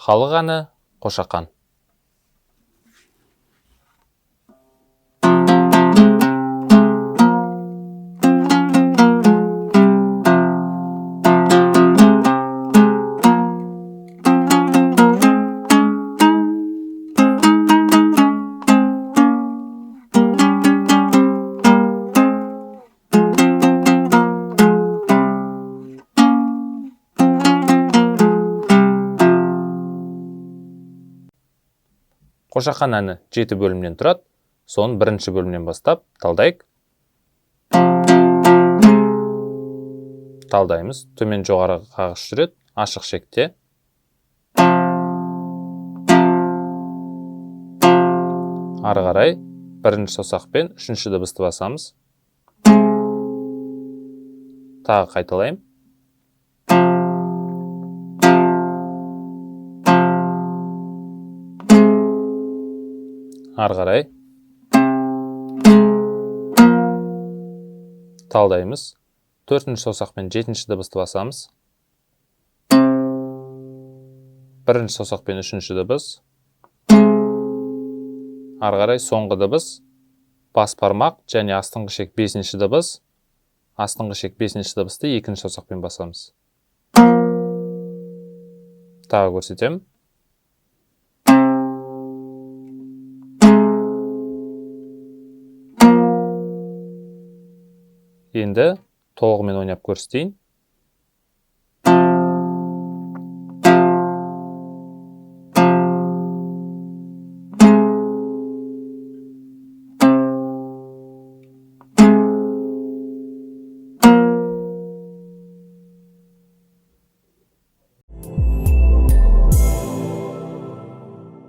Халық әні Қошақан. Қошақан әні 7 бөлімнен тұрады. Соның бірінші бөлімнен бастап талдайық. Талдаймыз. Төмен жоғары қағыш жүреді, ашық шекте. Ары қарай бірінші саусақпен үшінші дыбысты басамыз. Тағы қайталайым. Ары қарай талдаймыз. Төртінші саусақпен жетінші дыбысты басамыз. Бірінші саусақпен үшінші дыбыс. Ары қарай соңғы дыбыс. Бас пармақ және астыңғы шек бесінші дыбыс. Астыңғы шек бесінші дыбысты екінші саусақпен басамыз. Тағы көрсетемін. Енді толығымен ойнап көрсетейін.